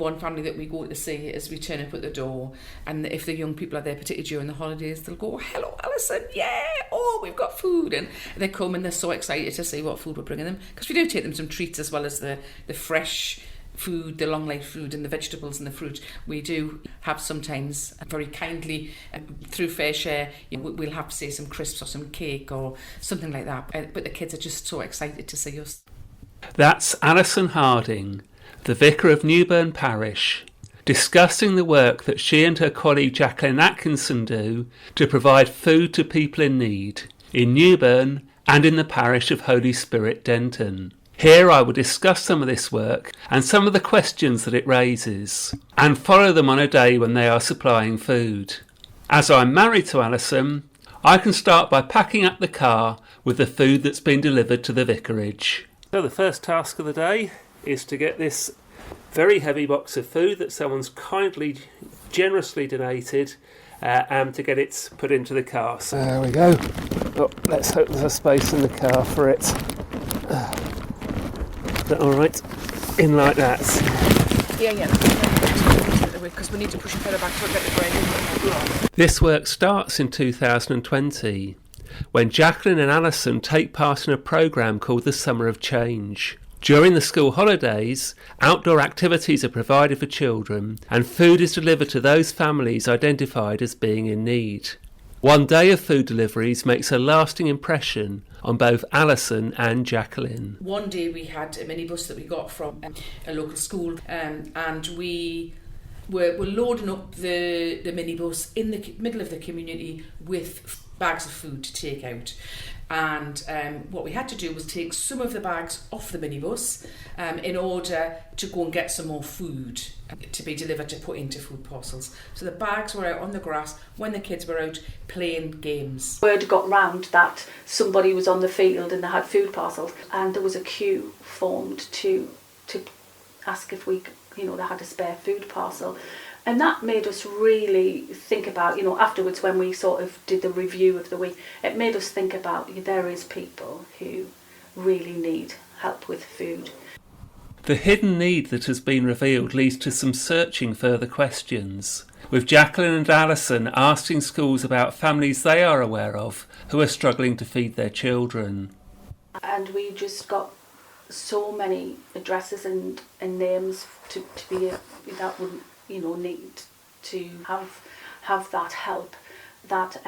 one family that we go to see is we turn up at the door, and if the young people are there, particularly during the holidays, they'll go, "Hello, Allison, yeah, oh, we've got food," and they come and they're so excited to see what food we're bringing them, because we do take them some treats as well as the fresh food, the long life food and the vegetables and the fruit. We do have sometimes very kindly through Fair Share, we'll have, say, some crisps or some cake or something like that, but the kids are just so excited to see us. That's Allison Harding, the Vicar of Newburn Parish, discussing the work that she and her colleague Jacqueline Atkinson do to provide food to people in need in Newburn and in the parish of Holy Spirit, Denton. Here I will discuss some of this work and some of the questions that it raises, and follow them on a day when they are supplying food. As I'm married to Allison, I can start by packing up the car with the food that's been delivered to the vicarage. So the first task of the day is to get this very heavy box of food that someone's kindly, generously donated, and to get it put into the car. So there we go. Oh, let's hope there's a space in the car for it. Is that all right? In like that. Yeah. Because we need to push it further back to get the bread in. This work starts in 2020, when Jacqueline and Allison take part in a programme called the Summer of Change. During the school holidays, outdoor activities are provided for children and food is delivered to those families identified as being in need. One day of food deliveries makes a lasting impression on both Allison and Jacqueline. One day we had a minibus that we got from a local school, and we were loading up the minibus in the middle of the community with bags of food to take out. And what we had to do was take some of the bags off the minibus in order to go and get some more food to be delivered to put into food parcels. So the bags were out on the grass when the kids were out playing games. Word got round that somebody was on the field and they had food parcels, and there was a queue formed to ask if we, they had a spare food parcel. And that made us really think about, afterwards when we sort of did the review of the week, it made us think about there is people who really need help with food. The hidden need that has been revealed leads to some searching further questions, with Jacqueline and Allison asking schools about families they are aware of who are struggling to feed their children. And we just got so many addresses and names to be that wouldn't need to have that help, that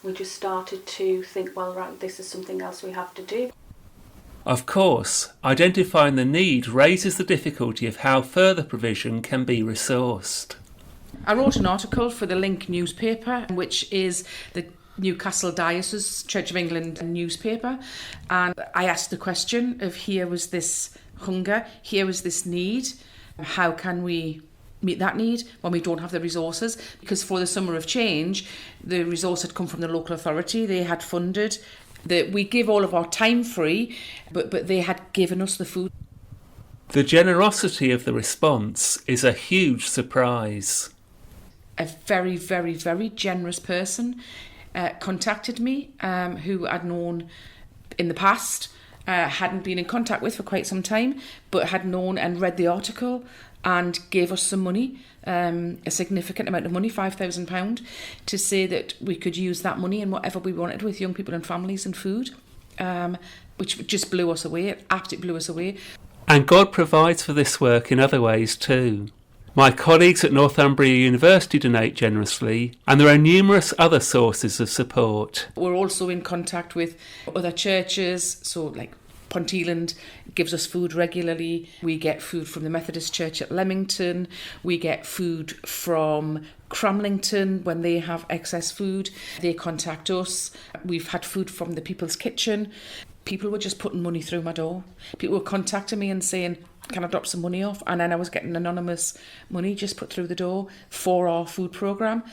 we just started to think, well, right, this is something else we have to do. Of course, identifying the need raises the difficulty of how further provision can be resourced. I wrote an article for the Link newspaper, which is the Newcastle Diocese Church of England newspaper, and I asked the question of, here was this hunger, here was this need, how can we meet that need when we don't have the resources? Because for the Summer of Change, the resource had come from the local authority. They had funded that we give all of our time free, but they had given us the food. The generosity of the response is a huge surprise. A very, very, very generous person contacted me, who I'd known in the past, hadn't been in contact with for quite some time, but had known and read the article and gave us some money, a significant amount of money, £5,000, to say that we could use that money in whatever we wanted with young people and families and food, which just blew us away. It absolutely blew us away. And God provides for this work in other ways too. My colleagues at Northumbria University donate generously, and there are numerous other sources of support. We're also in contact with other churches, so like Ponteland gives us food regularly. We get food from the Methodist Church at Leamington. We get food from Cramlington when they have excess food. They contact us. We've had food from the People's Kitchen. People were just putting money through my door. People were contacting me and saying, can I drop some money off? And then I was getting anonymous money just put through the door for our food programme.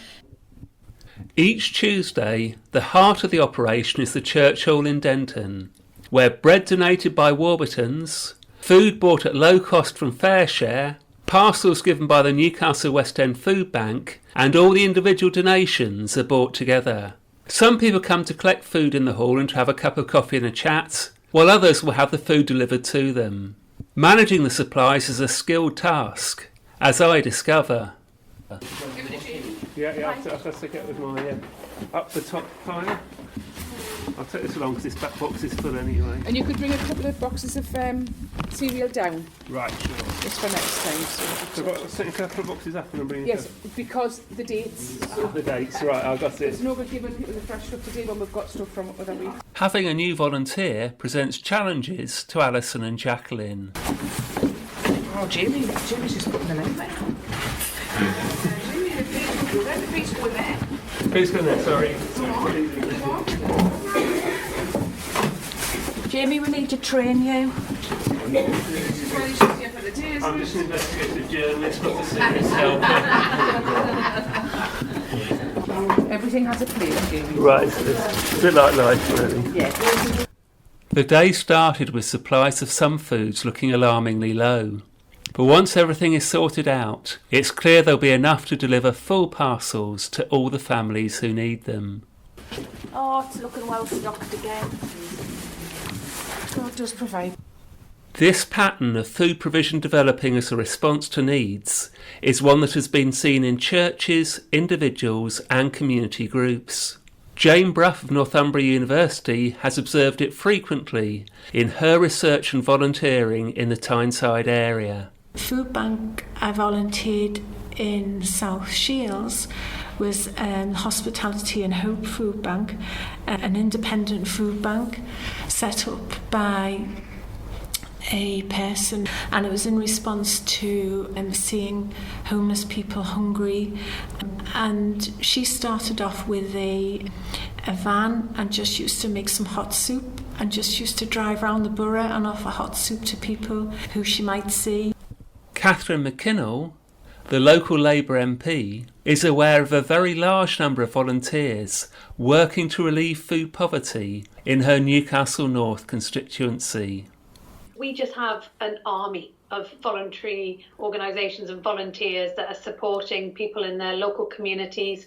Each Tuesday, the heart of the operation is the church hall in Denton, where bread donated by Warburtons, food bought at low cost from Fair Share, parcels given by the Newcastle West End Food Bank, and all the individual donations are bought together. Some people come to collect food in the hall and to have a cup of coffee and a chat, while others will have the food delivered to them. Managing the supplies is a skilled task, as I discover. Yeah, I'll stick it with my up the top pile. I'll take this along because this back box is full anyway. And you could bring a couple of boxes of cereal down. Right, sure. Just for next time. So I've got to set a couple of boxes up and bring Yes, because the dates. the dates, right, I've got it. It's no good giving people the fresh stuff today when we've got stuff from other weeks. Having a new volunteer presents challenges to Allison and Jacqueline. Oh, Jamie's just putting them in there. Please go in there. Who's going there? Sorry. Jamie, we need to train you. I'm just an investigative journalist, not the serious helper. Everything has a place, Jamie. Right, so it's a bit like life, really. Yeah. The day started with supplies of some foods looking alarmingly low. But once everything is sorted out, it's clear there'll be enough to deliver full parcels to all the families who need them. Oh, it's looking well stocked again. God does provide. This pattern of food provision developing as a response to needs is one that has been seen in churches, individuals and community groups. Jane Brough of Northumbria University has observed it frequently in her research and volunteering in the Tyneside area. Food bank I volunteered in South Shields was Hospitality and Hope Food Bank, an independent food bank set up by a person, and it was in response to seeing homeless people hungry, and she started off with a van and just used to make some hot soup and just used to drive around the borough and offer hot soup to people who she might see. Catherine McKinnell, the local Labour MP, is aware of a very large number of volunteers working to relieve food poverty in her Newcastle North constituency. We just have an army of voluntary organisations and volunteers that are supporting people in their local communities.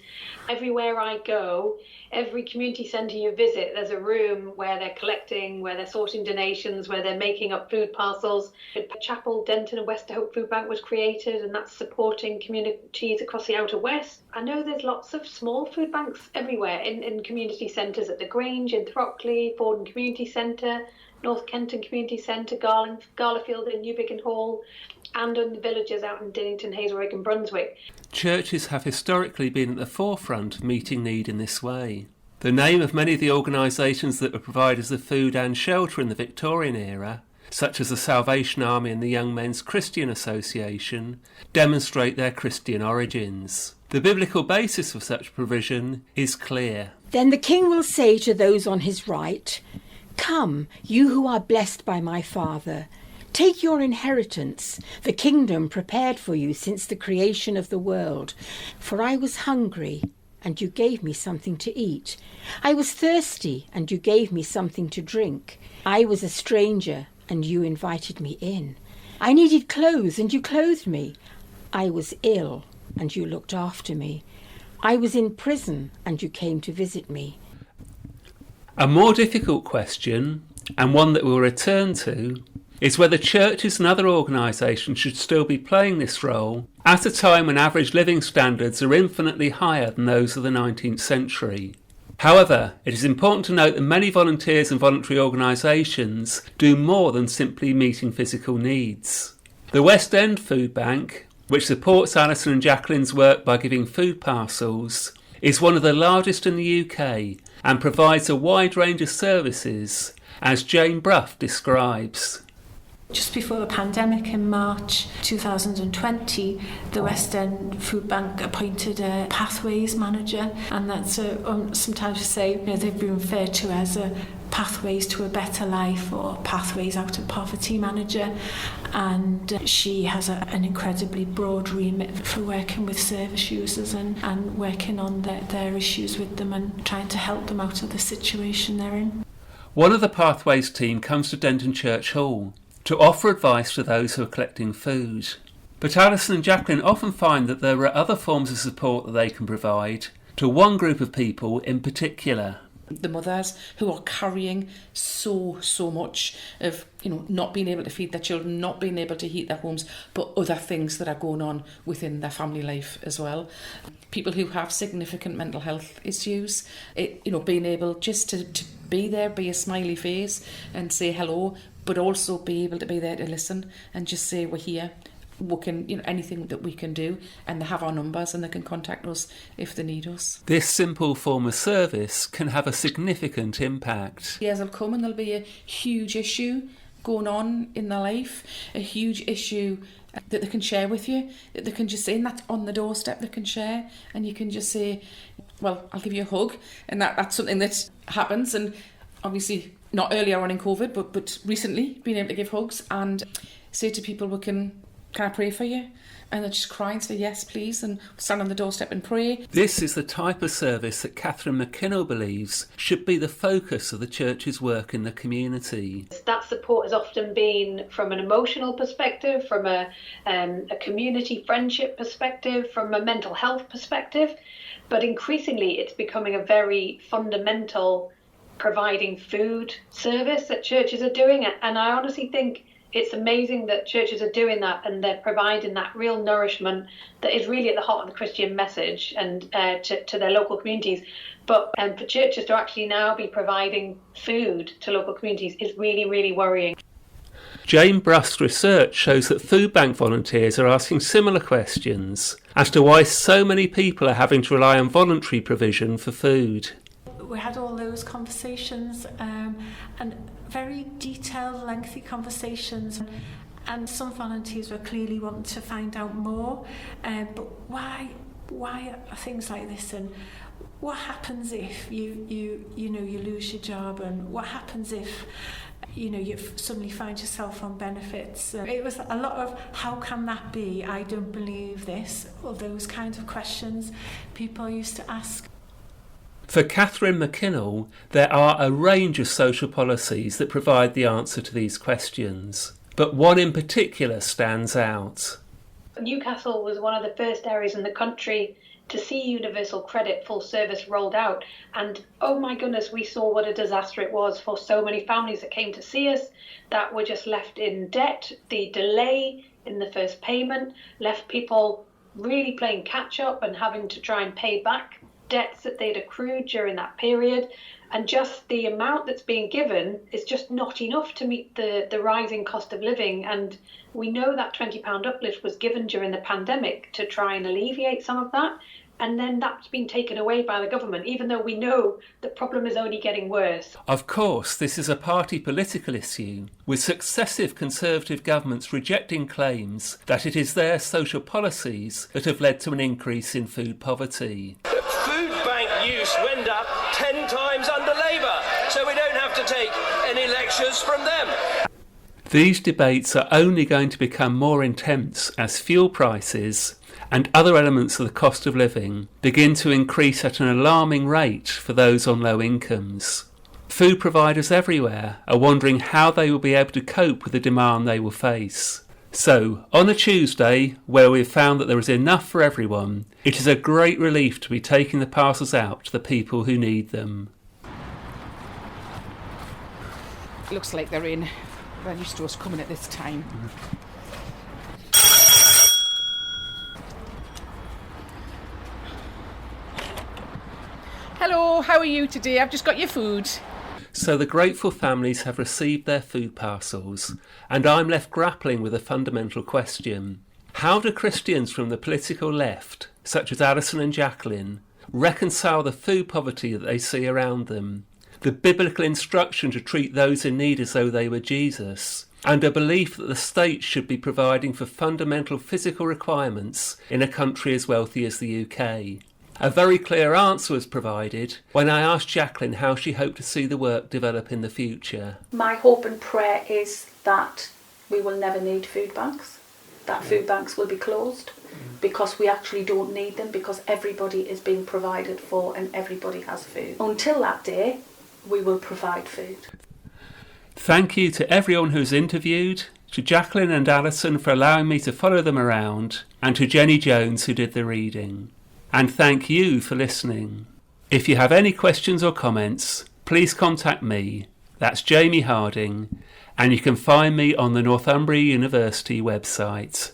Everywhere I go, every community centre you visit, there's a room where they're collecting, where they're sorting donations, where they're making up food parcels. Chapel, Denton and Westerhope Food Bank was created, and that's supporting communities across the Outer West. I know there's lots of small food banks everywhere in community centres at the Grange, in Throckley, Fordham Community Centre, North Kenton Community Centre, Garlafield in New Biggin Hall, and in the villages out in Dinnington, Hazelrigg and Brunswick. Churches have historically been at the forefront of meeting need in this way. The name of many of the organisations that were providers of food and shelter in the Victorian era, such as the Salvation Army and the Young Men's Christian Association, demonstrate their Christian origins. The biblical basis of such provision is clear. Then the king will say to those on his right, "Come, you who are blessed by my Father, take your inheritance, the kingdom prepared for you since the creation of the world. For I was hungry, and you gave me something to eat. I was thirsty, and you gave me something to drink. I was a stranger, and you invited me in. I needed clothes, and you clothed me. I was ill, and you looked after me. I was in prison, and you came to visit me." A more difficult question, and one that we'll return to, is whether churches and other organisations should still be playing this role at a time when average living standards are infinitely higher than those of the 19th century. However, it is important to note that many volunteers and voluntary organisations do more than simply meeting physical needs. The West End Food Bank, which supports Allison and Jacqueline's work by giving food parcels, is one of the largest in the UK and provides a wide range of services, as Jane Brough describes. Just before the pandemic in March 2020, the West End Food Bank appointed a pathways manager, and that's sometimes we say they've been referred to as a pathways to a better life or pathways out of poverty manager, and she has an incredibly broad remit for working with service users and working on their issues with them and trying to help them out of the situation they're in. One of the Pathways team comes to Denton Church Hall to offer advice to those who are collecting food. But Allison and Jacqueline often find that there are other forms of support that they can provide to one group of people in particular. the mothers who are carrying so much of, not being able to feed their children, not being able to heat their homes, but other things that are going on within their family life as well. People who have significant mental health issues, being able just to be there, be a smiley face and say hello, but also be able to be there to listen and just say, we're here. We can, anything that we can do, and they have our numbers and they can contact us if they need us. This simple form of service can have a significant impact. Years will come and there'll be a huge issue going on in their life, a huge issue that they can share with you, that they can just say, and that's on the doorstep they can share, and you can just say, well, I'll give you a hug, and that's something that happens. And obviously not earlier on in COVID, but recently being able to give hugs and say to people, can I pray for you? And they just cry and say, yes, please, and stand on the doorstep and pray. This is the type of service that Catherine McKinnell believes should be the focus of the church's work in the community. That support has often been from an emotional perspective, from a community friendship perspective, from a mental health perspective, but increasingly it's becoming a very fundamental providing food service that churches are doing. And I honestly think it's amazing that churches are doing that, and they're providing that real nourishment that is really at the heart of the Christian message and to their local communities. But for churches to actually now be providing food to local communities is really, really worrying. Jane Brust's research shows that food bank volunteers are asking similar questions as to why so many people are having to rely on voluntary provision for food. We had all those conversations and very detailed, lengthy conversations, and some volunteers were clearly wanting to find out more. But why are things like this, and what happens if you lose your job, and what happens if you suddenly find yourself on benefits? It was a lot of how can that be? I don't believe this, or those kinds of questions people used to ask. For Catherine McKinnell, there are a range of social policies that provide the answer to these questions, but one in particular stands out. Newcastle was one of the first areas in the country to see universal credit full service rolled out, and oh my goodness, we saw what a disaster it was for so many families that came to see us that were just left in debt. The delay in the first payment left people really playing catch up and having to try and pay back debts that they'd accrued during that period, and just the amount that's being given is just not enough to meet the rising cost of living. And we know that £20 uplift was given during the pandemic to try and alleviate some of that, and then that's been taken away by the government, even though we know the problem is only getting worse. Of course, this is a party political issue, with successive Conservative governments rejecting claims that it is their social policies that have led to an increase in food poverty. Food bank use went up 10 times under Labour, so we don't have to take any lectures from them. These debates are only going to become more intense as fuel prices and other elements of the cost of living begin to increase at an alarming rate for those on low incomes. Food providers everywhere are wondering how they will be able to cope with the demand they will face. So, on a Tuesday, where we've found that there is enough for everyone, it is a great relief to be taking the parcels out to the people who need them. Looks like they're in. They're used to us coming at this time. Hello, how are you today? I've just got your food. So the grateful families have received their food parcels, and I'm left grappling with a fundamental question. How do Christians from the political left, such as Allison and Jacqueline, reconcile the food poverty that they see around them, the biblical instruction to treat those in need as though they were Jesus, and a belief that the state should be providing for fundamental physical requirements in a country as wealthy as the UK? A very clear answer was provided when I asked Jacqueline how she hoped to see the work develop in the future. My hope and prayer is that we will never need food banks, that food banks will be closed because we actually don't need them, because everybody is being provided for and everybody has food. Until that day, we will provide food. Thank you to everyone who's interviewed, to Jacqueline and Allison for allowing me to follow them around, and to Jenny Jones who did the reading. And thank you for listening. If you have any questions or comments, please contact me. That's Jamie Harding, and you can find me on the Northumbria University website.